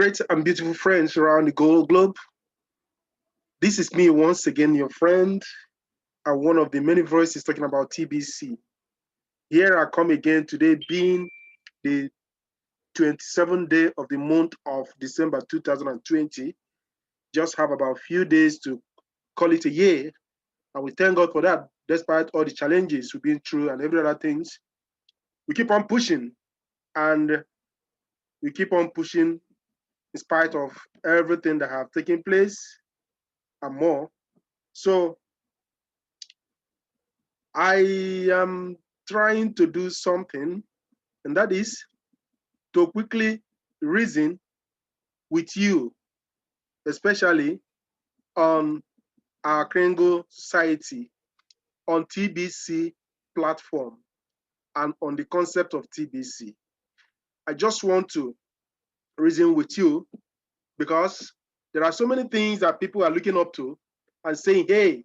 Great and beautiful friends around the globe. This is me once again, your friend, and one of the many voices talking about TBC. Here I come again today, being the 27th day of the month of December 2020. Just have about a few days to call it a year, and we thank God for that. Despite all the challenges we've been through and every other things, we keep on pushing, and we keep on pushing in spite of everything that have taken place and more. So I am trying to do something, and that is to quickly reason with you, especially on our Kringle Society, on TBC platform, and on the concept of TBC. I just want to reason with you because there are so many things that people are looking up to and saying, hey,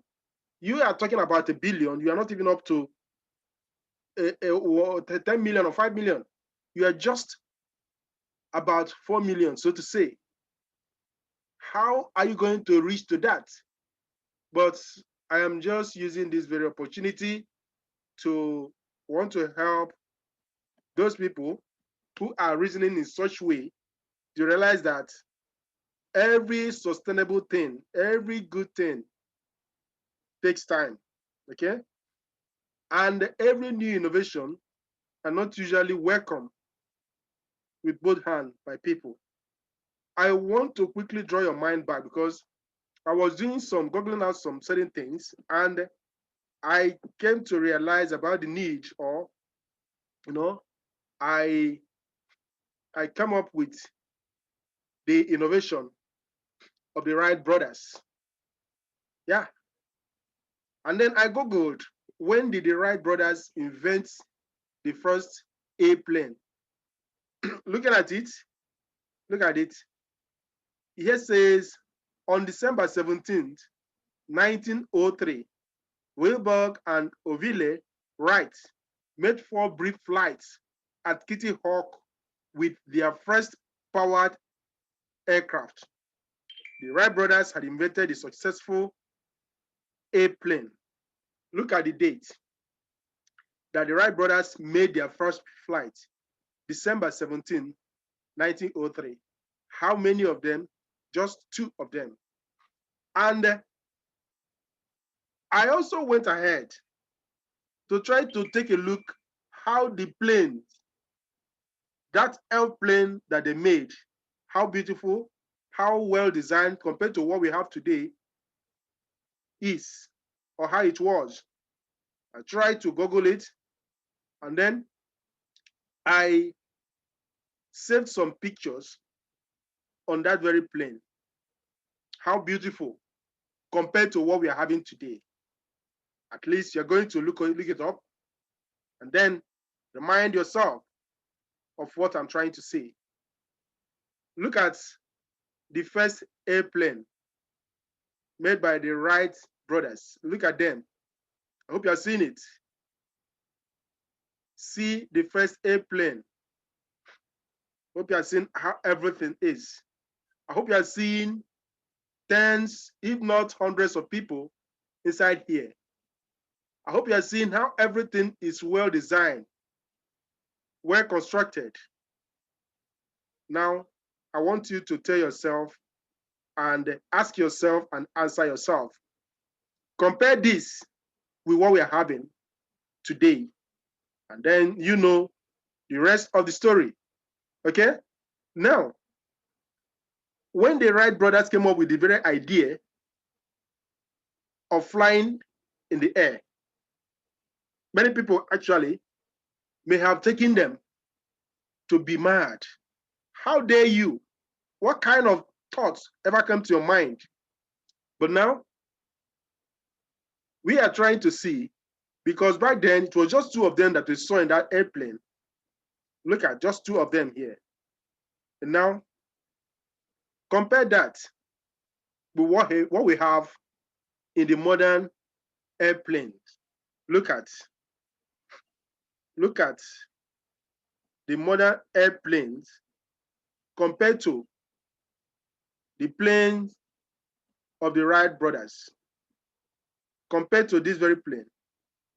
you are talking about 1 billion, you are not even up to 10 million or 5 million. You are just about 4 million, so to say. How are you going to reach to that? But I am just using this very opportunity to want to help those people who are reasoning in such way to realize that every sustainable thing, every good thing takes time, okay? And every new innovation are not usually welcome with both hands by people. I want to quickly draw your mind back because I was doing some googling out some certain things, and I came to realize about the need, or you know, I I come up with the innovation of the Wright brothers. Yeah, and then I googled, when did the Wright brothers invent the first airplane? Looking at it, look at it. Here says on December 17th, 1903, Wilbur and Orville Wright made 4 brief flights at Kitty Hawk with their first powered aircraft. The Wright brothers had invented a successful airplane. Look at the date that the Wright brothers made their first flight, December 17, 1903. How many of them? Just 2 of them. And I also went ahead to try to take a look how the plane, that airplane that they made, how beautiful, how well designed compared to what we have today is, or how it was. I tried to Google it, and then I saved some pictures on that very plane. How beautiful compared to what we are having today. At least you're going to look it up and then remind yourself of what I'm trying to say. Look at the first airplane made by the Wright brothers. Look at them. I hope you're seeing it. See the first airplane. Hope you are seeing how everything is. I hope you are seeing tens, if not hundreds of people inside here. I hope you are seeing how everything is well designed, well constructed. Now, I want you to tell yourself and ask yourself and answer yourself. Compare this with what we are having today, and then you know the rest of the story. Okay? Now, when the Wright brothers came up with the very idea of flying in the air, many people actually may have taken them to be mad. How dare you? What kind of thoughts ever come to your mind? But now we are trying to see, because back then it was just 2 of them that we saw in that airplane. Look at just 2 of them here. And now compare that with what we have in the modern airplanes. Look at the modern airplanes compared to the planes of the Wright brothers compared to this very plane.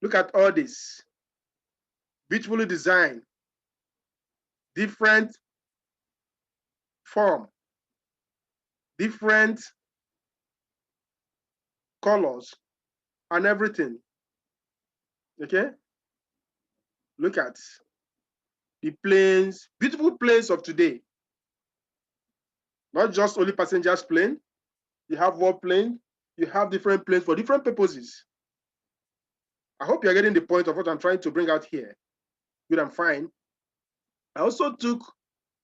Look at all this, beautifully designed, different form, different colors and everything. Okay, look at the planes, beautiful planes of today. Not just only passengers plane, you have warplane, you have different planes for different purposes. I hope you're getting the point of what I'm trying to bring out here. Good and fine. I also took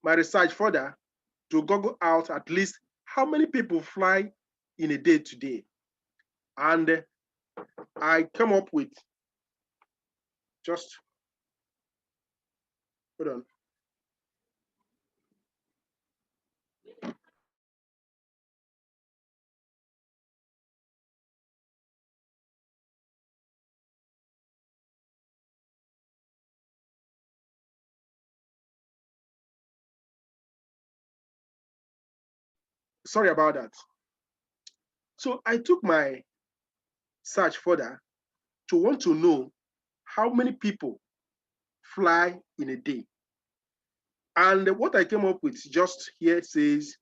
my research further to Google out at least how many people fly in a day today. And I come up with just, hold on. Sorry about that. So I took my search further to want to know how many people fly in a day. And what I came up with just here says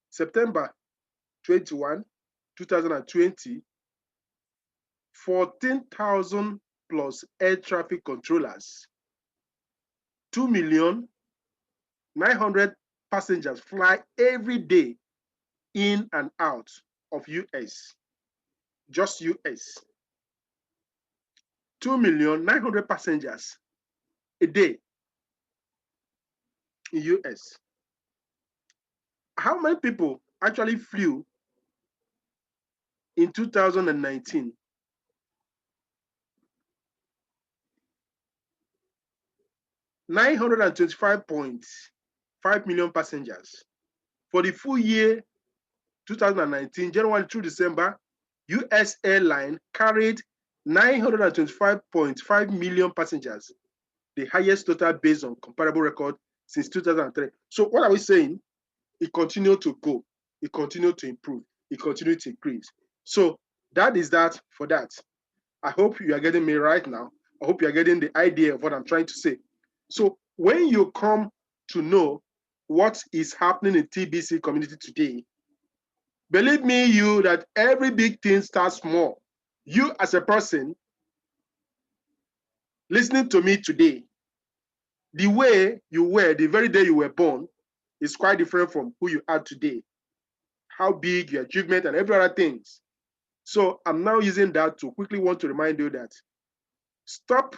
September 21, 2020, 14,000 plus air traffic controllers, 2,900,000 passengers fly every day in and out of US, just US. 2,900,000 passengers a day in US. How many people actually flew in 2019? 925.5 million passengers. For the full year 2019, January through December, US airline carried 925.5 million passengers, the highest total based on comparable record since 2003. So what are we saying? It continued to go, it continued to improve, it continued to increase. So that is that for that. I hope you are getting me right now. I hope you are getting the idea of what I'm trying to say. So when you come to know what is happening in TBC community today, believe me, you, that every big thing starts small. You as a person listening to me today, the way you were the very day you were born is quite different from who you are today. How big your achievement and every other things. So I'm now using that to quickly want to remind you that stop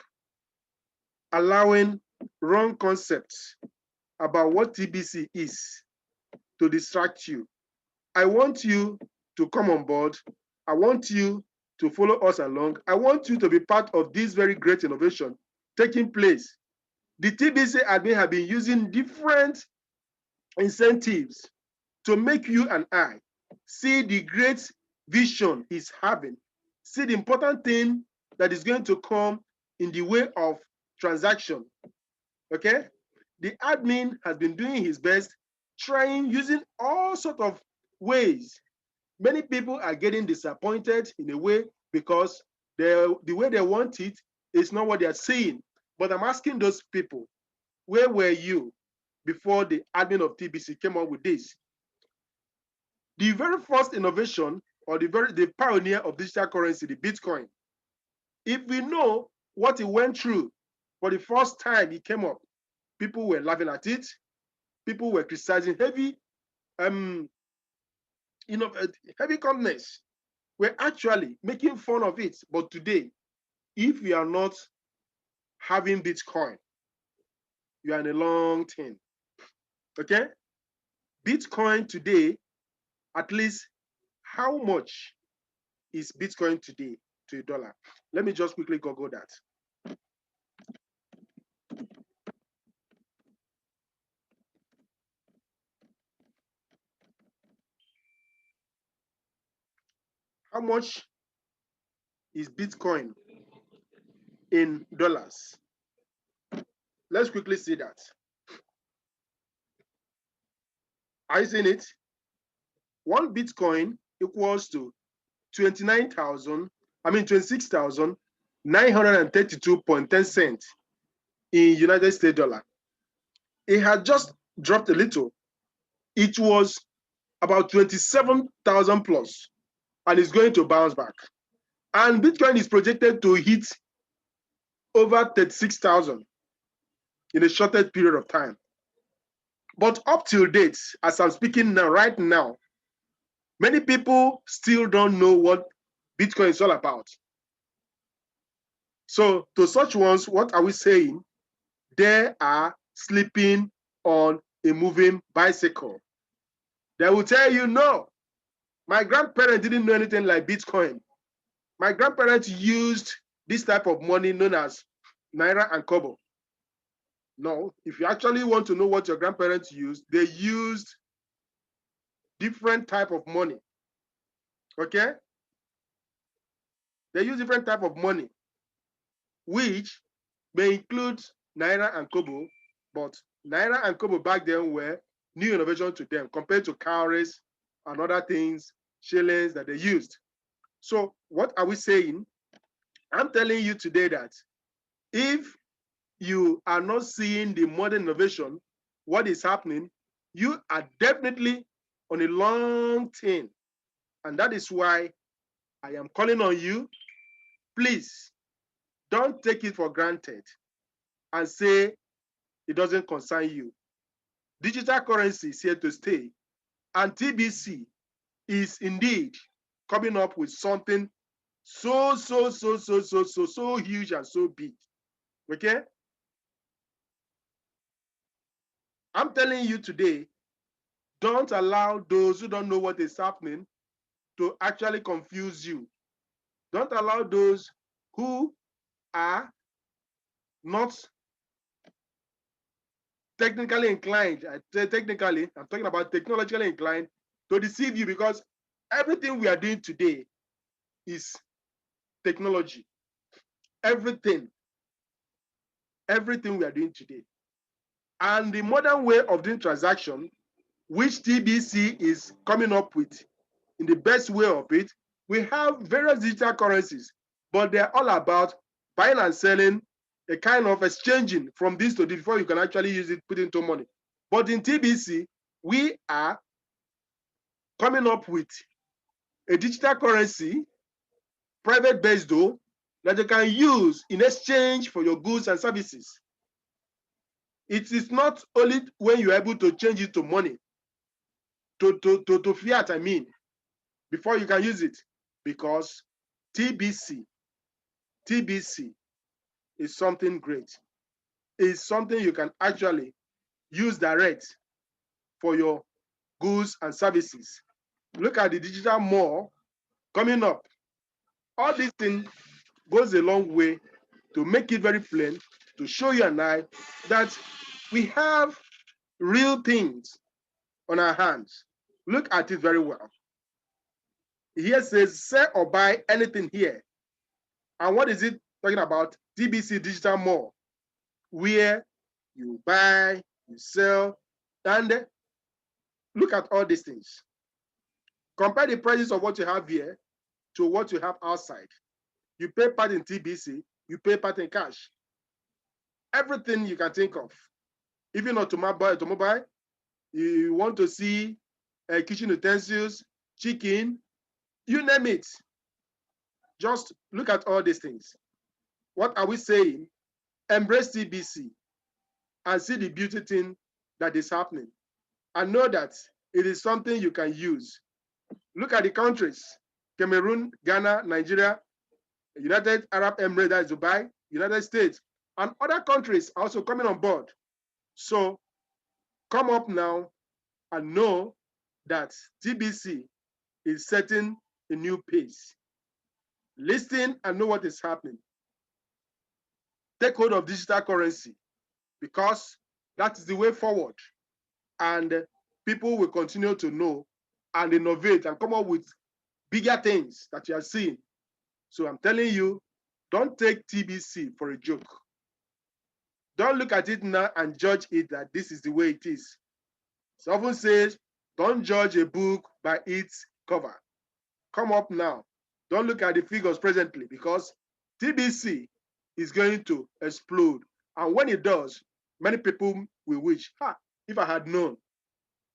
allowing wrong concepts about what TBC is to distract you. I want you to come on board. I want you to follow us along. I want you to be part of this very great innovation taking place. The TBC admin have been using different incentives to make you and I see the great vision he's having, see the important thing that is going to come in the way of transaction. Okay? The admin has been doing his best, trying, using all sorts of ways. Many people are getting disappointed in a way because the way they want it is not what they are seeing. But I'm asking those people, where were you before the admin of TBC came up with this? The very first innovation, or the pioneer of digital currency, the Bitcoin, if we know what he went through for the first time he came up, people were laughing at it, people were criticizing heavy heavy companies were actually making fun of it. But today, if you are not having Bitcoin, you are in a long thing. Okay? Bitcoin today, at least how much is Bitcoin today to a dollar? Let me just quickly Google that. How much is Bitcoin in dollars? Let's quickly see that. Are you seeing it? one Bitcoin equals to 26,932.10 cents in United States dollar. It had just dropped a little. It was about 27,000 plus, and it's going to bounce back. And Bitcoin is projected to hit over 36,000 in a shortest period of time. But up till date, as I'm speaking now, right now, many people still don't know what Bitcoin is all about. So to such ones, what are we saying? They are sleeping on a moving bicycle. They will tell you, no, my grandparents didn't know anything like Bitcoin. My grandparents used this type of money known as Naira and Kobo. No, if you actually want to know what your grandparents used, they used different type of money. Okay? They use different type of money, which may include Naira and Kobo, but Naira and Kobo back then were new innovation to them compared to cowries and other things, shillings that they used. So what are we saying? I'm telling you today that if you are not seeing the modern innovation, what is happening, you are definitely on a long thing. And that is why I am calling on you. Please don't take it for granted and say it doesn't concern you. Digital currency is here to stay. And TBC is indeed coming up with something so huge and so big. Okay? I'm telling you today, don't allow those who don't know what is happening to actually confuse you. Don't allow those who are not technically inclined, technically, I'm talking about technologically inclined, to deceive you, because everything we are doing today is technology. Everything we are doing today. And the modern way of doing transaction, which TBC is coming up with in the best way of it, we have various digital currencies, but they're all about buying and selling, a kind of exchanging from this to this before you can actually use it, put into money. But in TBC, we are coming up with a digital currency, private based though, that you can use in exchange for your goods and services. It is not only when you're able to change it to money, to fiat, I mean, before you can use it, because TBC is something great. It's something you can actually use direct for your goods and services. Look at the digital mall coming up. All these things goes a long way to make it very plain, to show you and I that we have real things on our hands. Look at it very well. Here says sell or buy anything here. And what is it talking about? TBC Digital Mall, where you buy, you sell, and look at all these things. Compare the prices of what you have here to what you have outside. You pay part in TBC, you pay part in cash. Everything you can think of. Even automobile, you want to see kitchen utensils, chicken, you name it. Just look at all these things. What are we saying? Embrace TBC and see the beauty thing that is happening. And know that it is something you can use. Look at the countries: Cameroon, Ghana, Nigeria, United Arab Emirates, that is Dubai, United States, and other countries are also coming on board. So come up now and know that TBC is setting a new pace. Listen and know what is happening. Take hold of digital currency, because that is the way forward. And people will continue to know and innovate and come up with bigger things that you are seeing. So I'm telling you, don't take TBC for a joke. Don't look at it now and judge it that this is the way it is. It often says, don't judge a book by its cover. Come up now. Don't look at the figures presently because TBC is going to explode. And when it does, many people will wish, if I had known.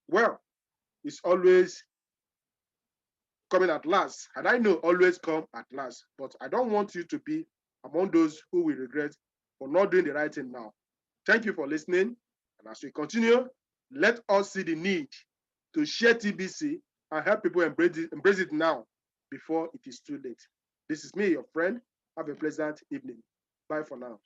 Well, it's always coming at last. Had I known, always come at last. But I don't want you to be among those who will regret for not doing the right thing now. Thank you for listening. And as we continue, let us see the need to share TBC and help people embrace it now before it is too late. This is me, your friend. Have a pleasant evening. Bye for now.